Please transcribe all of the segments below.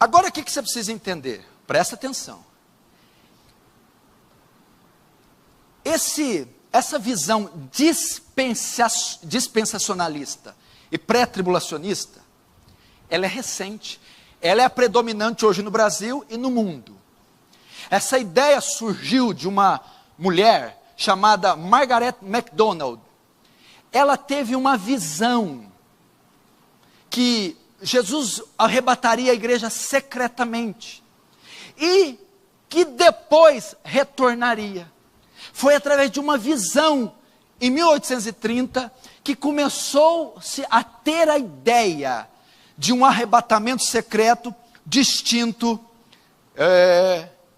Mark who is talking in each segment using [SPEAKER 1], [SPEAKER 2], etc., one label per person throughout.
[SPEAKER 1] Agora o que você precisa entender? Presta atenção. Essa visão dispensacionalista e pré-tribulacionista, ela é recente. Ela é a predominante hoje no Brasil e no mundo. Essa ideia surgiu de uma mulher chamada Margaret MacDonald. Ela teve uma visão que Jesus arrebataria a igreja secretamente e que depois retornaria. Foi através de uma visão, em 1830, que começou-se a ter a ideia de um arrebatamento secreto distinto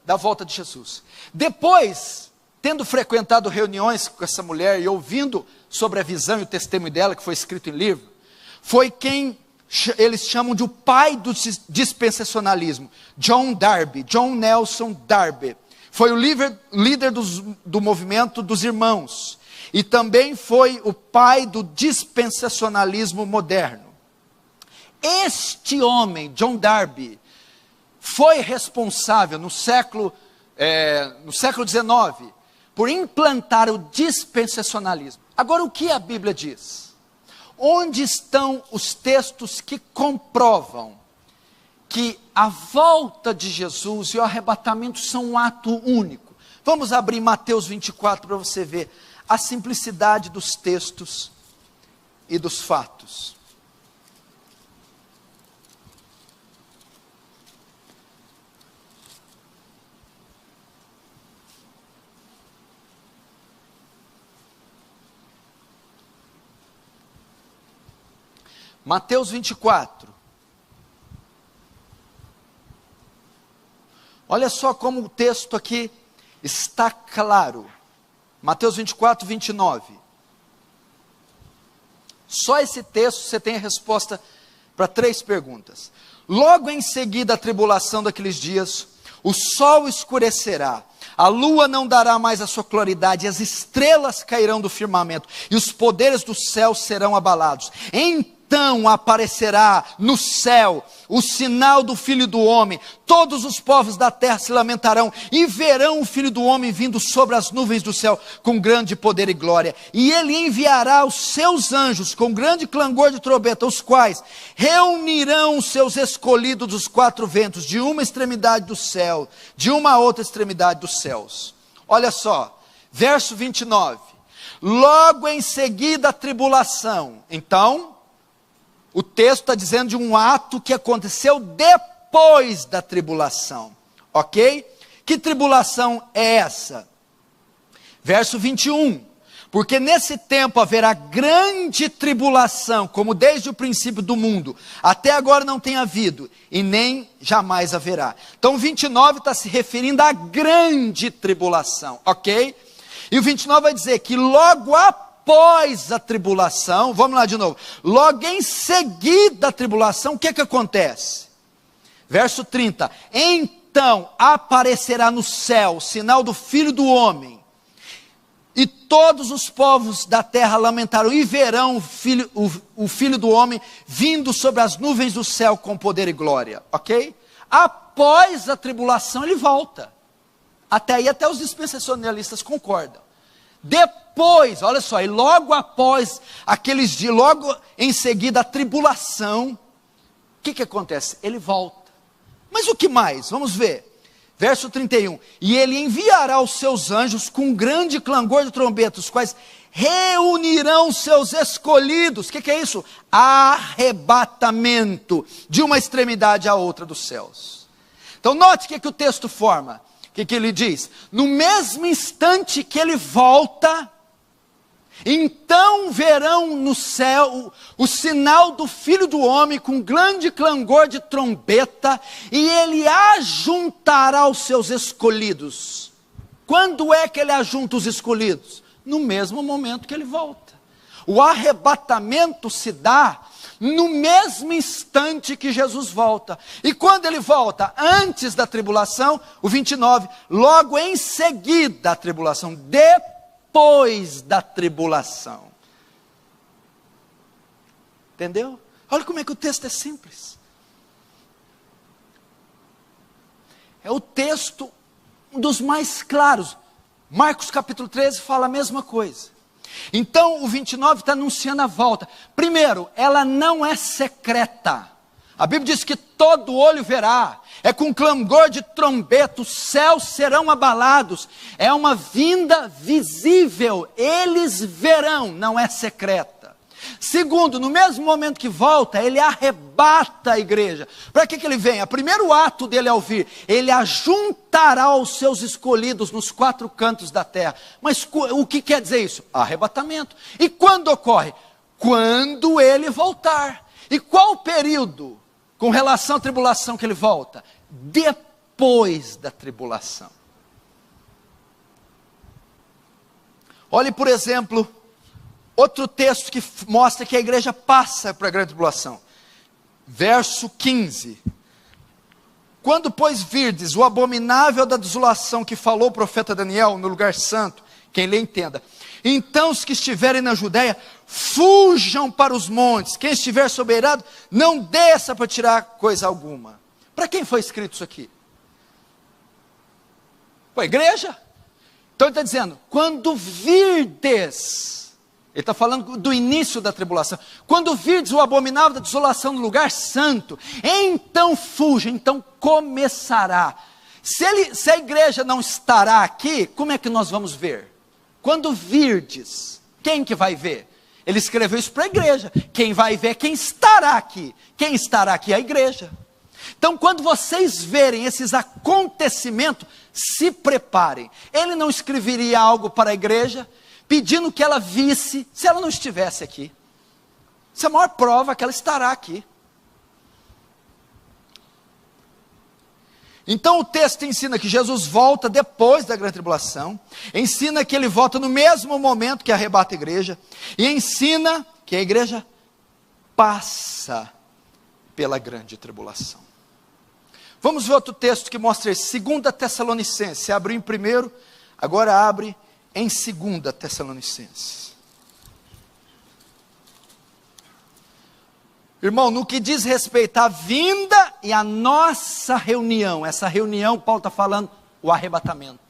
[SPEAKER 1] da volta de Jesus. Depois, tendo frequentado reuniões com essa mulher e ouvindo sobre a visão e o testemunho dela, que foi escrito em livro, foi quem eles chamam de o pai do dispensacionalismo, John Nelson Darby. Foi o líder do movimento dos irmãos. E também foi o pai do dispensacionalismo moderno. Este homem, John Darby, foi responsável no século XIX por implantar o dispensacionalismo. Agora, o que a Bíblia diz? Onde estão os textos que comprovam que a volta de Jesus e o arrebatamento são um ato único? Vamos abrir Mateus 24 para você ver a simplicidade dos textos e dos fatos. Mateus 24. Olha só como o texto aqui está claro. Mateus 24, 29. Só esse texto você tem a resposta para 3 perguntas. Logo em seguida a tribulação daqueles dias, o sol escurecerá, a lua não dará mais a sua claridade, as estrelas cairão do firmamento, e os poderes do céu serão abalados. Então aparecerá no céu o sinal do Filho do Homem. Todos os povos da terra se lamentarão e verão o Filho do Homem vindo sobre as nuvens do céu com grande poder e glória. E ele enviará os seus anjos com grande clangor de trombeta, os quais reunirão os seus escolhidos dos 4 ventos, de uma extremidade do céu, de uma outra extremidade dos céus. Olha só, verso 29. Logo em seguida a tribulação. Então, o texto está dizendo de um ato que aconteceu depois da tribulação, ok? Que tribulação é essa? Verso 21, porque nesse tempo haverá grande tribulação, como desde o princípio do mundo, até agora não tem havido, e nem jamais haverá. Então 29 está se referindo à grande tribulação, ok? E o 29 vai dizer que logo após a tribulação, vamos lá de novo, logo em seguida a tribulação, o que acontece? Verso 30, então aparecerá no céu o sinal do Filho do Homem, e todos os povos da terra lamentarão e verão o filho do Homem vindo sobre as nuvens do céu com poder e glória, ok? Após a tribulação ele volta, até aí até os dispensacionalistas concordam. Depois, olha só, e logo após aqueles dias, logo em seguida a tribulação, o que acontece? Ele volta. Mas o que mais? Vamos ver. Verso 31. E ele enviará os seus anjos com grande clangor de trombeta, os quais reunirão os seus escolhidos. O que é isso? Arrebatamento de uma extremidade à outra dos céus. Então note o que o texto forma. O que ele diz? No mesmo instante que ele volta, então verão no céu o sinal do Filho do Homem com grande clangor de trombeta, e ele ajuntará os seus escolhidos. Quando é que ele ajunta os escolhidos? No mesmo momento que ele volta. O arrebatamento se dá no mesmo instante que Jesus volta. E quando ele volta? Antes da tribulação, o 29, logo em seguida a tribulação, depois da tribulação. Entendeu? Olha como é que o texto é simples. É o texto, um dos mais claros. Marcos capítulo 13 fala a mesma coisa. Então o 29 está anunciando a volta. Primeiro, ela não é secreta. A Bíblia diz que todo olho verá. É com clamor de trombeta, os céus serão abalados. É uma vinda visível. Eles verão, não é secreta. Segundo, no mesmo momento que volta, ele arrebata a igreja. Para que ele vem? O primeiro ato dele ao vir, ele ajuntará os seus escolhidos nos 4 cantos da terra. Mas o que quer dizer isso? Arrebatamento. E quando ocorre? Quando ele voltar. E qual o período com relação à tribulação que ele volta? Depois da tribulação. Olhe, por exemplo, outro texto que mostra que a igreja passa para a grande tribulação. Verso 15. Quando, pois, virdes o abominável da desolação que falou o profeta Daniel no lugar santo, quem lê entenda. Então os que estiverem na Judéia, fujam para os montes. Quem estiver soberano, não desça para tirar coisa alguma. Para quem foi escrito isso aqui? Para a igreja. Então ele está dizendo, quando virdes, ele está falando do início da tribulação. Quando virdes o abominável da desolação no lugar santo, então fuja, então começará. Se a igreja não estará aqui, como é que nós vamos ver? Quando virdes, quem que vai ver? Ele escreveu isso para a igreja. Quem vai ver é quem estará aqui. Quem estará aqui é a igreja. Então, quando vocês verem esses acontecimentos, se preparem. Ele não escreveria algo para a igreja, pedindo que ela visse, se ela não estivesse aqui. Essa é a maior prova que ela estará aqui. Então o texto ensina que Jesus volta depois da grande tribulação, ensina que ele volta no mesmo momento que arrebata a igreja, e ensina que a igreja passa pela grande tribulação. Vamos ver outro texto que mostra isso, 2 Tessalonicenses, você abriu em primeiro, agora abre em 2 Tessalonicenses. Irmão, no que diz respeito à vinda e à nossa reunião, essa reunião, Paulo está falando, o arrebatamento.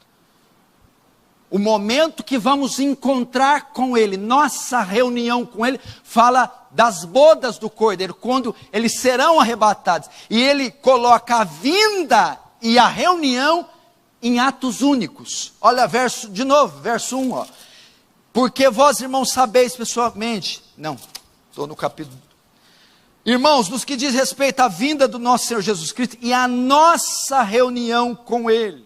[SPEAKER 1] O momento que vamos encontrar com Ele, nossa reunião com Ele, fala das bodas do Cordeiro, quando eles serão arrebatados. E ele coloca a vinda e a reunião em atos únicos. Olha, de novo, verso 1. Ó. Porque vós, irmãos, sabeis pessoalmente. Não, estou no capítulo. Irmãos, nos que diz respeito à vinda do nosso Senhor Jesus Cristo e à nossa reunião com Ele.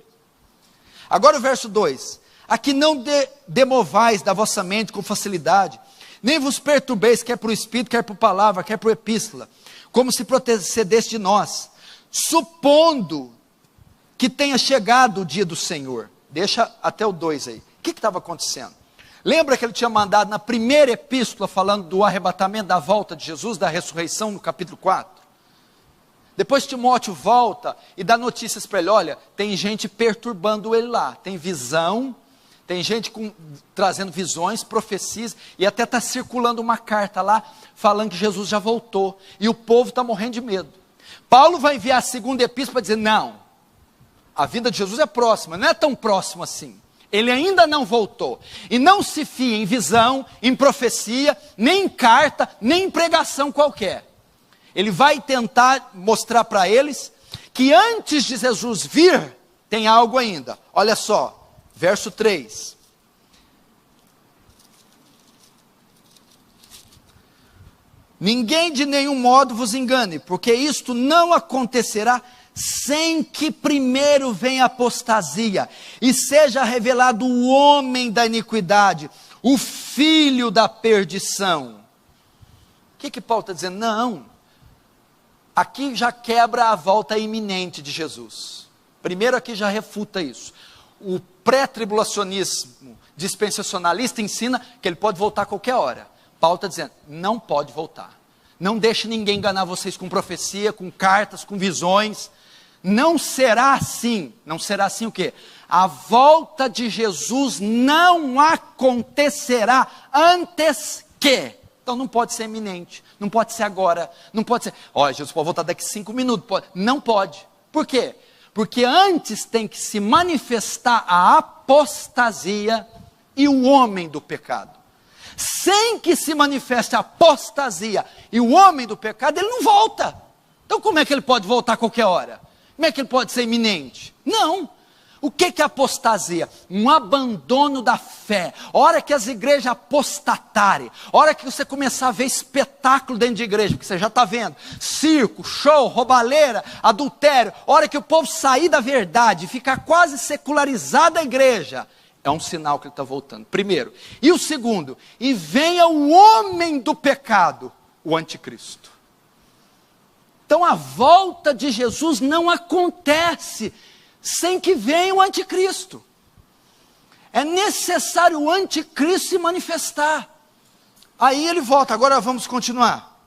[SPEAKER 1] Agora o verso 2. Aqui não demovais da vossa mente com facilidade, nem vos perturbeis, quer por Espírito, quer por palavra, quer por epístola, como se procedesse de nós, supondo que tenha chegado o dia do Senhor. Deixa até o 2 aí. O que estava acontecendo? Lembra que ele tinha mandado na primeira epístola, falando do arrebatamento, da volta de Jesus, da ressurreição, no capítulo 4? Depois Timóteo volta e dá notícias para ele, olha, tem gente perturbando ele lá, tem visão, tem gente trazendo visões, profecias, e até está circulando uma carta lá, falando que Jesus já voltou, e o povo está morrendo de medo. Paulo vai enviar a segunda epístola para dizer, não, a vinda de Jesus é próxima, não é tão próximo assim. Ele ainda não voltou. E não se fia em visão, em profecia, nem em carta, nem em pregação qualquer. Ele vai tentar mostrar para eles que antes de Jesus vir, tem algo ainda. Olha só, verso 3. Ninguém de nenhum modo vos engane, porque isto não acontecerá sem que primeiro venha a apostasia, e seja revelado o homem da iniquidade, o filho da perdição. O que Paulo está dizendo? Não, aqui já quebra a volta iminente de Jesus. Primeiro aqui já refuta isso. O pré-tribulacionismo dispensacionalista ensina que ele pode voltar a qualquer hora. Paulo está dizendo, não pode voltar. Não deixe ninguém enganar vocês com profecia, com cartas, com visões. Não será assim. Não será assim o quê? A volta de Jesus não acontecerá antes que. Então não pode ser iminente. Não pode ser agora. Não pode ser, olha, Jesus pode voltar daqui 5 minutos. Não pode. Por quê? Porque antes tem que se manifestar a apostasia e o homem do pecado. Sem que se manifeste a apostasia e o homem do pecado, ele não volta. Então como é que ele pode voltar a qualquer hora? Como é que ele pode ser iminente? Não. O que é apostasia? Um abandono da fé. A hora que as igrejas apostatarem, a hora que você começar a ver espetáculo dentro de igreja, porque você já está vendo, circo, show, roubalheira, adultério, a hora que o povo sair da verdade, ficar quase secularizada a igreja, é um sinal que ele está voltando, primeiro. E o segundo, e venha o homem do pecado, o anticristo. Então a volta de Jesus não acontece sem que venha o anticristo. É necessário o anticristo se manifestar. Aí ele volta. Agora vamos continuar.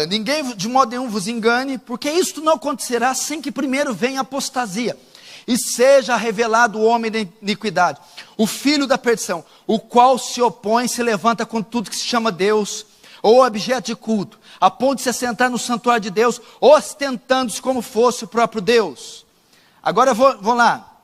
[SPEAKER 1] Ninguém de modo nenhum vos engane, porque isto não acontecerá sem que primeiro venha a apostasia, e seja revelado o homem da iniquidade, o filho da perdição, o qual se opõe, se levanta com tudo que se chama Deus, ou objeto de culto, a ponto de se assentar no santuário de Deus, ostentando-se como fosse o próprio Deus. Agora vamos lá,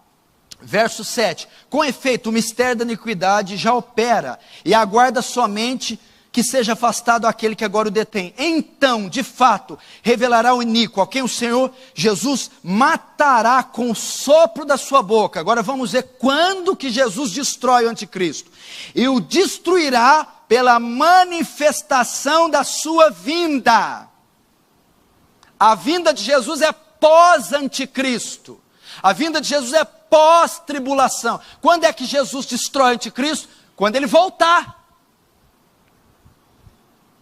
[SPEAKER 1] verso 7, com efeito o mistério da iniquidade já opera, e aguarda somente que seja afastado aquele que agora o detém. Então, de fato, revelará o iníquo, a quem o Senhor Jesus matará com o sopro da sua boca. Agora vamos ver quando que Jesus destrói o anticristo. E o destruirá pela manifestação da sua vinda. A vinda de Jesus é pós-anticristo. A vinda de Jesus é pós-tribulação. Quando é que Jesus destrói o anticristo? Quando ele voltar.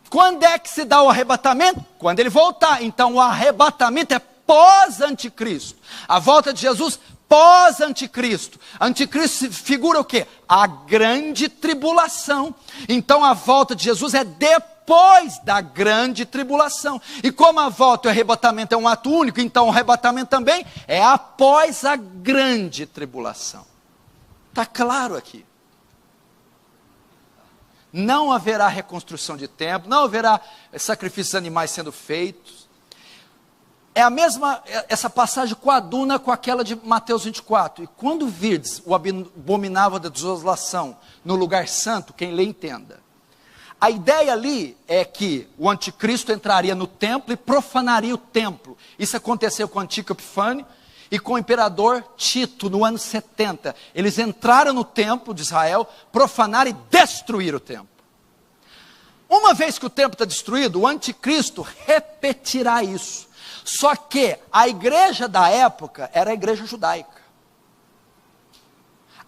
[SPEAKER 1] Quando é que se dá o arrebatamento? Quando ele voltar. Então o arrebatamento é pós-anticristo. A volta de Jesus, pós-anticristo. Anticristo figura o quê? A grande tribulação. Então a volta de Jesus é depois da grande tribulação. E como a volta e o arrebatamento é um ato único, então o arrebatamento também é após a grande tribulação. Está claro aqui. Não haverá reconstrução de templo, não haverá sacrifícios de animais sendo feitos. É a mesma, essa passagem coaduna com aquela de Mateus 24. E quando virdes o abominável da desolação no lugar santo, quem lê entenda. A ideia ali é que o anticristo entraria no templo e profanaria o templo. Isso aconteceu com o Antíoco Epifânio e com o imperador Tito no ano 70. Eles entraram no templo de Israel, profanaram e destruíram o templo. Uma vez que o templo está destruído, o anticristo repetirá isso. Só que a igreja da época era a igreja judaica.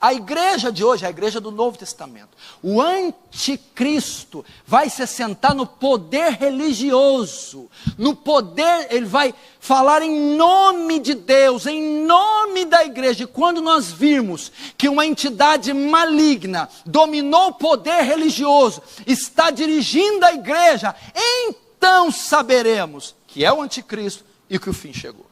[SPEAKER 1] A igreja de hoje é a igreja do Novo Testamento. O anticristo vai se assentar no poder religioso, no poder, ele vai falar em nome de Deus, em nome da igreja. E quando nós virmos que uma entidade maligna dominou o poder religioso, está dirigindo a igreja, então saberemos que é o anticristo e que o fim chegou.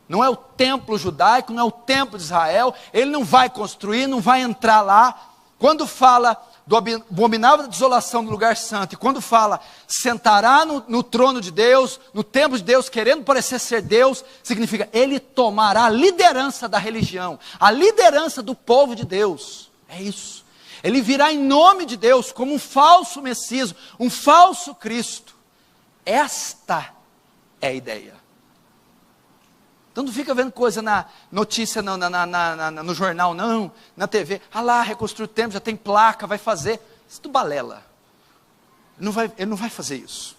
[SPEAKER 1] Não é o templo judaico, não é o templo de Israel, ele não vai construir, não vai entrar lá. Quando fala do abominável da desolação no lugar santo, e quando fala, sentará no trono de Deus, no templo de Deus, querendo parecer ser Deus, significa, ele tomará a liderança da religião, a liderança do povo de Deus, é isso. Ele virá em nome de Deus, como um falso Messias, um falso Cristo. Esta é a ideia. Então não fica vendo coisa na notícia, no jornal, não, na TV. Ah lá, reconstruir o templo, já tem placa, vai fazer. Isso do balela. Ele não vai fazer isso.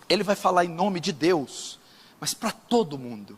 [SPEAKER 1] Ele vai falar em nome de Deus, mas para todo mundo.